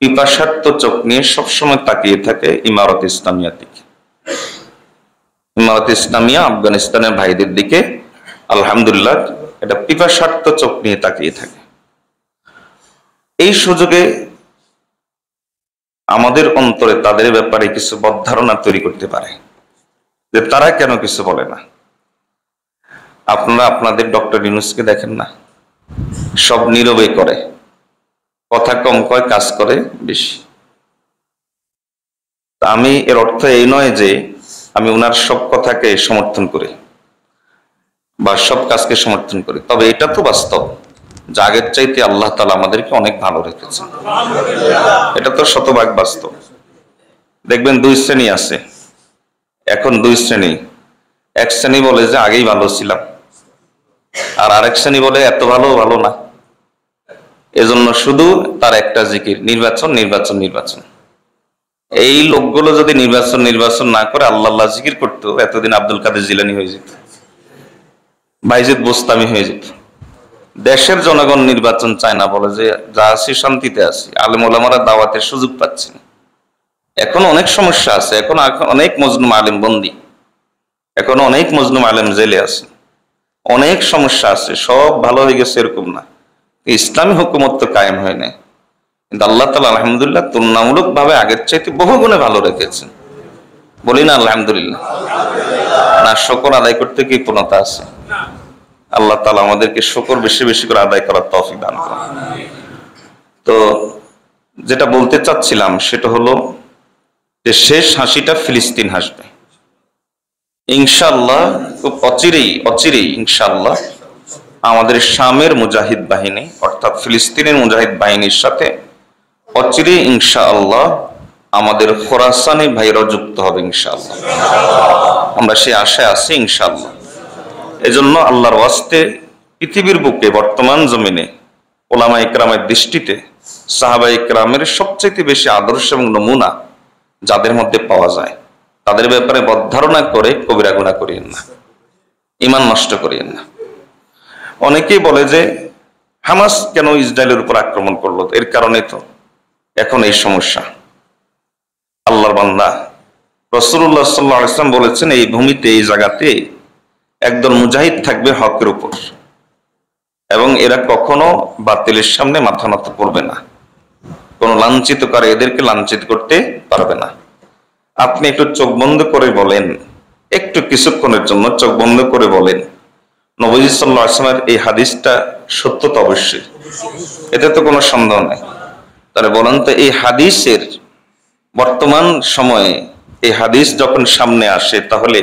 পিপাসার্থ চোখ নিয়ে সবসময় তাকিয়ে থাকে ইমারত ইসলামিয়া দিকে। ইমারত ইসলামিয়া আফগানিস্তানের ভাইদের দিকে আলহামদুলিল্লাহ এটা পিপাসার্থ চোখ নিয়ে তাকিয়ে থাকে। এই সুযোগে আমাদের অন্তরে তাদের ব্যাপারে কিছু বদধারণা তৈরি করতে পারে যে তারা কেন কিছু বলে না। আপনারা আপনাদের ডক্টর ইউনূসকে দেখেন না, সব নীরবে করে, কথা কম কয়, কাজ করে বেশি। আমি এর অর্থ এই নয় যে আমি ওনার সব কথাকে সমর্থন করি বা সব কাজকে সমর্থন করি, তবে এটা তো বাস্তব যে আগের চাইতে আল্লাহ তাআলা আমাদেরকে অনেক ভালো রেখেছেন। এটা তো শতভাগ বাস্তব। দেখবেন দুই শ্রেণী আছে, এখন দুই শ্রেণী। এক শ্রেণী বলে যে আগেই ভালো ছিলাম, আর আরেক শ্রেণী বলে এত ভালো না। এজন্য শুধু তার একটা জিকির, নির্বাচন নির্বাচন নির্বাচন। এই লোকগুলো যদি নির্বাচন না করে আল্লাহ জিকির করতো, এতদিন আব্দুল কাদের জিলানী হয়ে যেত, বাইজিদ বোস্তামি হয়ে যেত। দেশের জনগণ নির্বাচন চায় না, বলে যে যা আছি শান্তিতে আছি, আলেম ওলামারা দাওয়াতের সুযোগ পাচ্ছে না। এখন অনেক সমস্যা আছে, এখন অনেক মজলুম আলেম বন্দী, এখন অনেক মজলুম আলেম জেলে আছে, অনেক সমস্যা আছে। সব ভালো হয়ে গেছে এরকম না, ইসলামী হুকুমত তো কায়েম হয় নাই। কিন্তু আল্লাহ তাআলা আলহামদুলিল্লাহ তুলনামূলক ভাবে আগের চাইতে বহু গুণে ভালো রেখেছেন। বলি না আলহামদুলিল্লাহ? না শুকর আদায় করতে কি পূর্ণতা আছে? আল্লাহ তাআলা আমাদেরকে শুকর বেশি বেশি করে আদায় করার তৌফিক দান করুন। তো যেটা বলতে চাচ্ছিলাম সেটা হলো যে শেষ হাসিটা ফিলিস্তিন হাসবে ইনশাআল্লাহ। খুব অচিরেই ইনশাআল্লাহ আমাদের শামের মুজাহিদ বাহিনী অর্থাৎ ফিলিস্তিনের মুজাহিদ বাহিনীর সাথে অচিরেই ইনশাআল্লাহ আমাদের খোরাসানি ভাইরা যুক্ত হবে ইনশাআল্লাহ। আমরা সেই আশায় আছি ইনশাআল্লাহ। এজন্য আল্লাহর ওয়াস্তে পৃথিবীর বুকে বর্তমান জমিনে ওলামা ইকরামের দৃষ্টিতে সাহাবা ইকরামের সবচেয়ে বেশি আদর্শ এবং নমুনা যাদের মধ্যে পাওয়া যায়, তাদের ব্যাপারে বদধারণা করে কবিরা গুনাহ করিয়েন না, ঈমান নষ্ট করিয়েন না। অনেকেই বলে যে হামাস কেন ইসরায়েলের উপর আক্রমণ করলো, এর কারণে তো এখন এই সমস্যা। আল্লাহর বান্দা রাসূলুল্লাহ সাল্লাল্লাহু আলাইহি ওয়াসাল্লাম বলেছেন, এই ভূমিতে, এই জায়গাতে একদল মুজাহিদ থাকবে হকের উপর, এবং এরা কখনো বাতিলের সামনে মাথা নত করবে না, কোন লাঞ্ছিত করে এদেরকে লাঞ্ছিত করতে পারবে না। আপনি একটু চোখ বন্ধ করে বলেন, একটু কিছুক্ষণের জন্য চোখ বন্ধ করে বলেন, নবী সাল্লাল্লাহু আলাইহি ওয়াসাল্লামের এই হাদিসটা সত্য তো অবশ্যই, এতে তো কোনো সন্দেহ নেই। তাহলে বলেন তো, এই হাদিসের বর্তমান সময়ে এই হাদিস যখন সামনে আসে তাহলে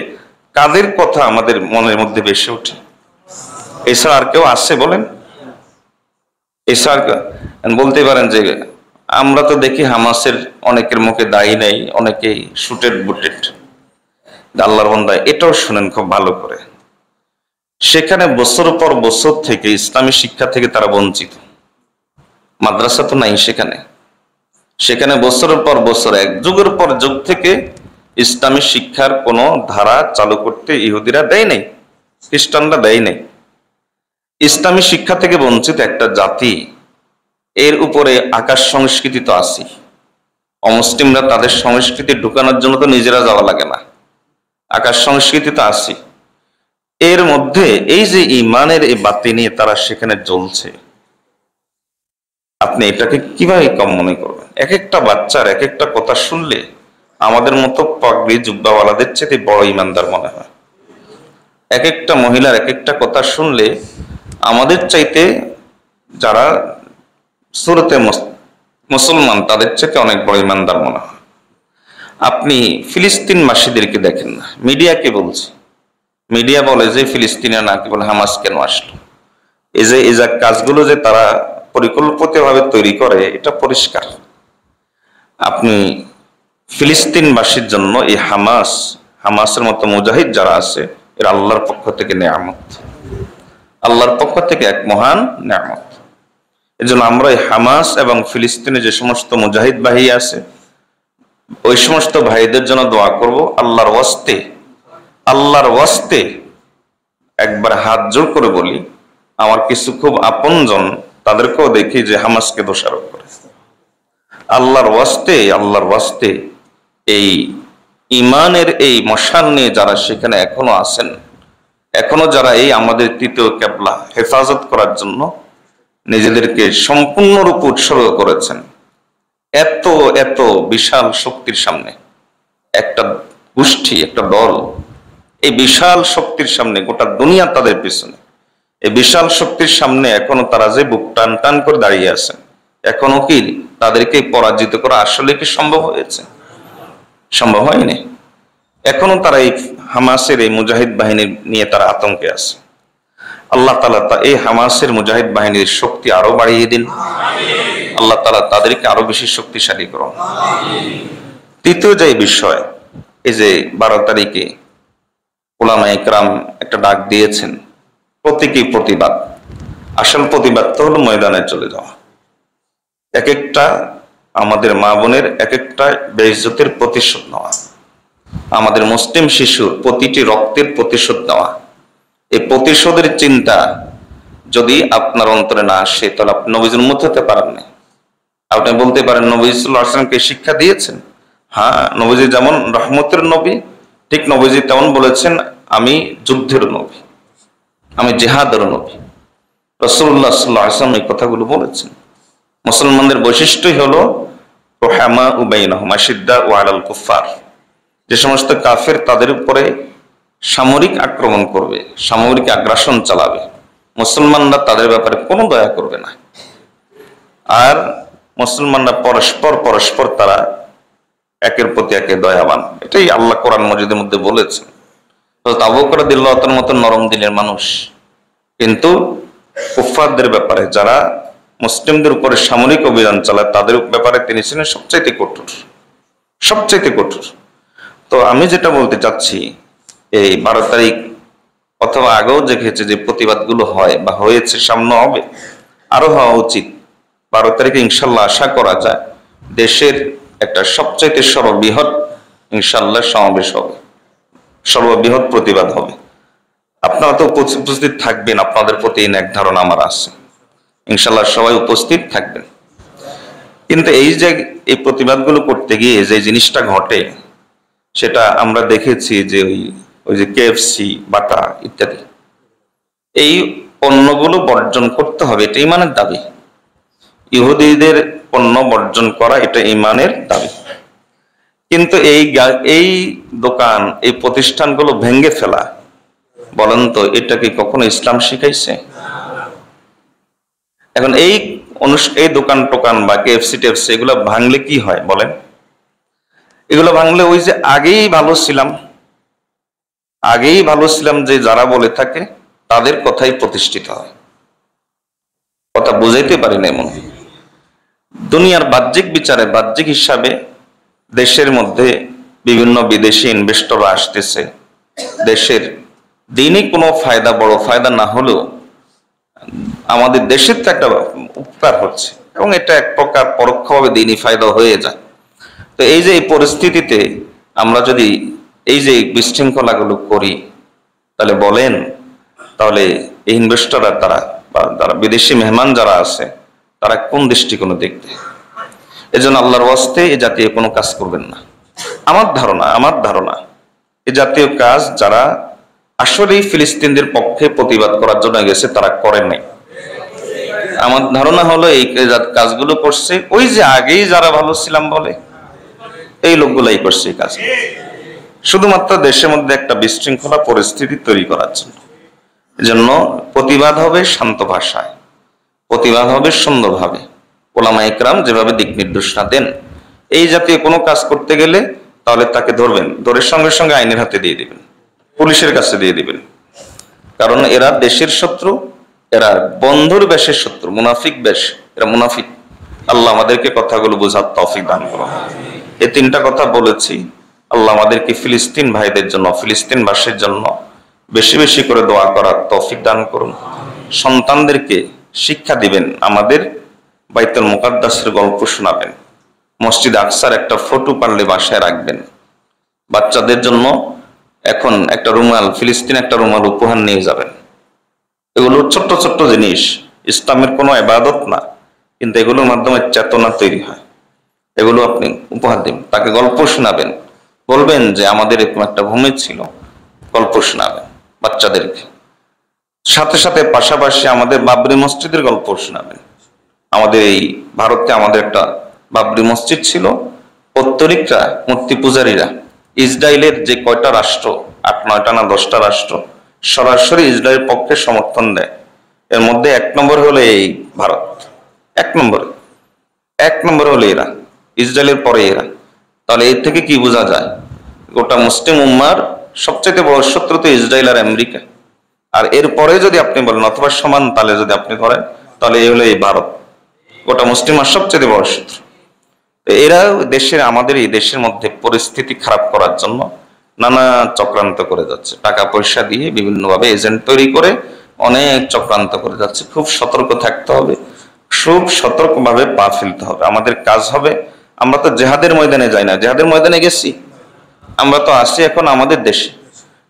কাদের কথা আমাদের মনের মধ্যে বেশি ওঠে? এছাড়া আর কেউ আসছে বলেন? এছাড়া বলতে পারেন যে আমরা তো দেখি হামাসের অনেকের মুখে দায়ী নেই, অনেকেই শুটেড বুটেড। আল্লাহর বান্দা এটাও শুনেন খুব ভালো করে, সেখানে বছর পর বছর থেকে ইসলামী শিক্ষা থেকে তারা বঞ্চিত। মাদ্রাসা তো নাই সেখানে, সেখানে বছরের পর বছর, এক যুগের পর যুগ থেকে ইসলামী শিক্ষার কোনো ধারা চালু করতে ইহুদিরা দেয় নাই, খ্রিস্টানরা দেয় নাই। ইসলামী শিক্ষা থেকে বঞ্চিত একটা জাতি, এর উপরে আকাশ সংস্কৃতি তো আছে। অমুসলিমরা তাদের সংস্কৃতি ঢুকানোর জন্য তো নিজেরা যাওয়া লাগে না, আকাশ সংস্কৃতি তো আছে। এর মধ্যে এই যে ইমানের এই বাতি নিয়ে তারা সেখানে জ্বলছে, আপনি এটাকে কিভাবে কম মনে করবেন? এক একটা বাচ্চার এক একটা কথা শুনলে আমাদের মতো পাগড়ি জুব্বাওয়ালাদের চেয়ে বড় ইমানদার মনে হয়। এক একটা মহিলার এক একটা কথা শুনলে আমাদের চাইতে যারা সুরতে মুসলমান তাদের চেয়ে অনেক বড় ইমানদার মনে হয়। আপনি ফিলিস্তিনবাসীদেরকে দেখেন না, মিডিয়াকে বলছে, মিডিয়া বলে যে ফিলিস্তিনে না, কি বলে হামাস কেন আসলো। এই যে কাজগুলো যে তারা পরিকল্পিতভাবে তৈরি করে, এটা পরিষ্কার। আপনি ফিলিস্তিনবাসীর জন্য এই হামাসের মতো মুজাহিদ যারা আছে, এরা আল্লাহর পক্ষ থেকে নেয়ামত, আল্লাহর পক্ষ থেকে এক মহান নেয়ামত। এই জন্য আমরা এই হামাস এবং ফিলিস্তিনে যে সমস্ত মুজাহিদ ভাই আছে, ওই সমস্ত ভাইদের জন্য দোয়া করব। আল্লাহর ওয়াস্তে একবার হাত জোর করে বলি, আমার কিছু খুব আপনজন, তাদেরকেও দেখি যে হামাসকে দোষারোপ করে। আল্লাহর ওয়াস্তে এই ইমানের এই মশাল নিয়ে যারা সেখানে এখনো আছেন, এখনো যারা এই আমাদের তৃতীয় কেবলা হেফাজত করার জন্য নিজেদেরকে সম্পূর্ণরূপে উৎসর্গ করেছেন, এত এত বিশাল শক্তির সামনে একটা গোষ্ঠী, একটা দল, এই বিশাল শক্তির সামনে গোটা দুনিয়া তাদের পিছনে, এই বিশাল শক্তির সামনে এখনো তারা যে বুক টান টান করে দাঁড়িয়ে আছেন, এখনো কি তাদেরকে পরাজিত করা আসলে কি সম্ভব হয়েছে? সম্ভব হয়নি। এখনো তারা এই হামাসের এই মুজাহিদ বাহিনী নিয়ে তারা আতঙ্কে আছে। আল্লাহ তাআলা এই হামাসের মুজাহিদ বাহিনীর শক্তি আরো বাড়িয়ে দিন, আল্লাহ তাআলা তাদেরকে আরো বেশি শক্তিশালী করুন। তৃতীয় যে বিষয়, এই যে 12 তারিখে উলামায়ে ইকরাম একটা ডাক দিয়েছেন, প্রতীকী প্রতিবাদ। আসল প্রতিবাদ তো হলো ময়দানে চলে যাওয়া, এক একটা আমাদের মা বোনের এক একটা বেইজ্জতের প্রতিশোধ নেওয়া, আমাদের মুসলিম শিশুর প্রতিটি রক্তের প্রতিশোধ নেওয়া। এই প্রতিশোধের চিন্তা যদি আপনার অন্তরে না আসে, তাহলে আপনি নবীজির উম্মত হতে পারেন না। আপনি বলতে পারেন নবী সাল্লাল্লাহু আলাইহি ওয়াসাল্লামকে শিক্ষা দিয়েছেন, হ্যাঁ, নবীজি যেমন রহমতের নবী, ঠিক নবীজি তেমন বলেছেন আমি যুদ্ধের নবী, আমি জিহাদের নবী। রাসূলুল্লাহ সাল্লাল্লাহু আলাইহি ওয়াসাল্লাম এই কথাগুলো বলেছেন। মুসলমানদের বৈশিষ্ট্যই হলো রুহামা বাইনাহুম আশিদ্দাউ আলাল কুফার। যে সমস্ত কাফের তাদের উপরে সামরিক আক্রমণ করবে, সামরিক আগ্রাসন চালাবে, মুসলমানরা তাদের ব্যাপারে কোনো দয়া করবে না। আর মুসলমানরা পরস্পর তারা একের প্রতি একে দয়াবান। এটাই আল্লাহ কোরআন মজিদের মধ্যে বলেছেন। আবু বকর রাদিয়াল্লাহু তাআলার মতো নরম দিলের মানুষ, কিন্তু কুফফারদের ব্যাপারে, যারা মুসলিমদের উপরে সামরিক অভিযান চালায়, তাদের ব্যাপারে তিনি ছিলেন সবচাইতে কঠোর। তো আমি যেটা বলতে চাচ্ছি, এই 12 তারিখ অথবা আগেও দেখেছে যে প্রতিবাদগুলো হয় বা হয়েছে, সামনে হবে, আরো হওয়া উচিত। 12 তারিখে ইনশাল্লাহ আশা করা যায় দেশের একটা সবচাইতে সর্ববৃহৎ ইনশাল্লাহ সমাবেশ হবে, সর্ববৃহৎ প্রতিবাদ হবে। আপনারা তো উপস্থিত থাকবেন, আপনাদের প্রতি এক ধারণা আমার আছে, ইনশাল্লাহ সবাই উপস্থিত থাকবেন। কিন্তু এই যে এই প্রতিবাদগুলো করতে গিয়ে যে জিনিসটা ঘটে, সেটা আমরা দেখেছি যে ওই যে কেএফসি, বাটা ইত্যাদি, এই পণ্যগুলো বর্জন করতে হবে, এটা ইমানের দাবি। ইহুদিদের পণ্য বর্জন করা এটা ইমানের দাবি। কিন্তু এই দোকান, এই প্রতিষ্ঠানগুলো ভেঙে ফেলা, বলেন তো এটা কি কখনো ইসলাম শিখাইছে? এখন এই দোকান টোকান বা কেএফসি টেফসি এগুলো ভাঙলে কি হয় বলেন? এগুলো ভাঙলে ওই যে আগেই ভালো ছিলাম যে যারা বলে থাকে তাদের কথাই প্রতিষ্ঠিত হয়। কথা বুঝাইতে পারি না এমন। দুনিয়ার বাহ্যিক বিচারে, বাহ্যিক হিসাবে দেশের মধ্যে বিভিন্ন বিদেশি ইনভেস্টররা আসতেছে। দেশের দিনই কোনো ফায়দা, বড় ফায়দা না হলেও আমাদের দেশের তো একটা উপকার হচ্ছে, এবং এটা এক প্রকার পরোক্ষভাবে দিনই ফায়দা হয়ে যায়। তো এই যে এই পরিস্থিতিতে আমরা যদি এই যে বিশৃঙ্খলাগুলো করি, তাহলে বলেন, তাহলে এই ইনভেস্টররা তারা বা যারা বিদেশি মেহমান যারা আছে তারা কোন দৃষ্টিকোণে দেখবে? এজন্য আল্লাহর ওয়াস্তে এই জাতীয় কোনো কাজ করবেন না। আমার ধারণা এই জাতীয় কাজ যারা আসলেই ফিলিস্তিনদের পক্ষে প্রতিবাদ করার জন্য গেছে তারা করেন নাই। আমার ধারণা হলো এই কাজগুলো করছে ওই যে আগেই যারা ভালো ছিলাম বলে এই লোকগুলাই করছে এই কাজ, শুধুমাত্র দেশের মধ্যে একটা বিশৃঙ্খলা পরিস্থিতি তৈরি করার জন্য। এজন্য প্রতিবাদ হবে শান্ত ভাষায়, প্রতিবাদ হবে সুন্দরভাবে। ওলামা ইকরাম যেভাবে দিক নির্দেশনা দেন, এই জাতীয় কোনো কাজ করতে গেলে তাহলে তাকে ধরবেন, ধরে সঙ্গে সঙ্গে আইনের হাতে দিয়ে দিবেন, পুলিশের কাছে দিয়ে দিবেন। কারণ এরা দেশের শত্রু, এরা বন্ধুর বেশের শত্রু, মুনাফিক বেশ, এরা মুনাফিক। আল্লাহ আমাদেরকে কথাগুলো বোঝার তৌফিক দান করুন। এই তিনটা কথা বলেছি। আল্লাহ আমাদেরকে ফিলিস্তিন ভাইদের জন্য, ফিলিস্তিনবাসীর জন্য বেশি বেশি করে দোয়া করার তৌফিক দান করুন। সন্তানদেরকে শিক্ষা দিবেন, আমাদের বাইতুল মুকাদ্দাসের গল্প শোনাবেন, মসজিদ আকসার একটা ফটো পারলে বাসায় রাখবেন। বাচ্চাদের জন্য এখন একটা রুমাল, ফিলিস্তিন একটা রুমাল উপহার নিয়ে যাবেন। এগুলো ছোট্ট ছোট্ট জিনিস, ইসলামের কোনো ইবাদত না, কিন্তু এগুলোর মাধ্যমে চেতনা তৈরি হয়। এগুলো আপনি উপহার দিন, তাকে গল্প শোনাবেন, বলবেন যে আমাদের এরকম একটা ভূমি ছিল, গল্প শোনাবেন বাচ্চাদেরকে। সাথে সাথে পাশাপাশি আমাদের বাবরি মসজিদের গল্প শোনাবেন। আমাদের এই ভারতে আমাদের একটা বাবরি মসজিদ ছিল, পত্তরিকরা, মূর্তি পূজারীরা ইসরায়েলের যে কয়টা রাষ্ট্র, 8-9টা না 10টা রাষ্ট্র সরাসরি ইসরায়েলের পক্ষে সমর্থন দেয়, এর মধ্যে 1 নম্বর হলো এই ভারত। 1 নম্বর হলো এরা, ইসরায়েলের পরে এরা। তাহলে এর থেকে কি বোঝা যায়? গোটা মুসলিম উম্মার সবচেয়ে বড় শত্রু তো ইসরায়েল আর আমেরিকা। আর এরপরে যদি আপনি বলেন অথবা সমান তালে যদি আপনি ধরেন, তাহলে এই হলো এই ভারত, গোটা মুসলিমার সবচেয়ে বড় শত্রু। এরা দেশের, আমাদের এই দেশের মধ্যে পরিস্থিতি খারাপ করার জন্য নানা চক্রান্ত করে যাচ্ছে, টাকা পয়সা দিয়ে বিভিন্নভাবে এজেন্ট তৈরি করে অনেক চক্রান্ত করে যাচ্ছে। খুব সতর্ক থাকতে হবে, খুব সতর্কভাবে পা ফেলতে হবে। আমাদের কাজ হবে, আমরা তো জেহাদের ময়দানে যাই না, জেহাদের ময়দানে গেছি, আমরা তো আসি এখন আমাদের দেশে।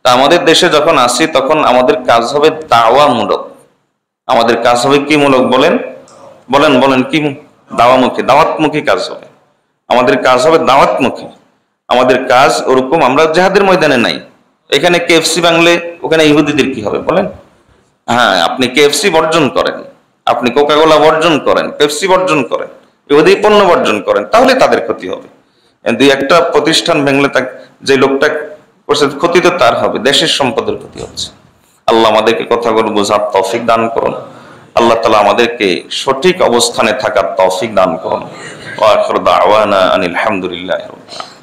তা আমাদের দেশে যখন আসি তখন আমাদের কাজ হবে দাওয়ামূলক। আমাদের কাজ হবে কি মূলক? বলেন বলেন বলেন কি? দাওয়ামুখী, দাওয়াতমুখী কাজ হবে। আমাদের কাজ হবে দাওয়াতমুখী। আমাদের কাজ ওরকম, আমরা জেহাদের ময়দানে নাই। এখানে কেএফসি বাংলে ওখানে ইহুদিদের কি হবে বলেন? হ্যাঁ, আপনি কেএফসি বর্জন করেন, আপনি কোকাকোলা বর্জন করেন, পেপসি বর্জন করেন, ইহুদি পণ্য বর্জন করেন, তাহলে তাদের ক্ষতি হবে। দুই একটা প্রতিষ্ঠান ভেঙলে যে লোকটা করছে ক্ষতি তো তার হবে, দেশের সম্পদের ক্ষতি হচ্ছে। আল্লাহ আমাদেরকে কথাগুলো বোঝার তৌফিক দান করুন। আল্লাহ তাআলা আমাদেরকে সঠিক অবস্থানে থাকার তৌফিক দান করুন। ওয়া আখিরু দাওয়ানা আনিল হামদুলিল্লাহি রাব্বিল আলামিন।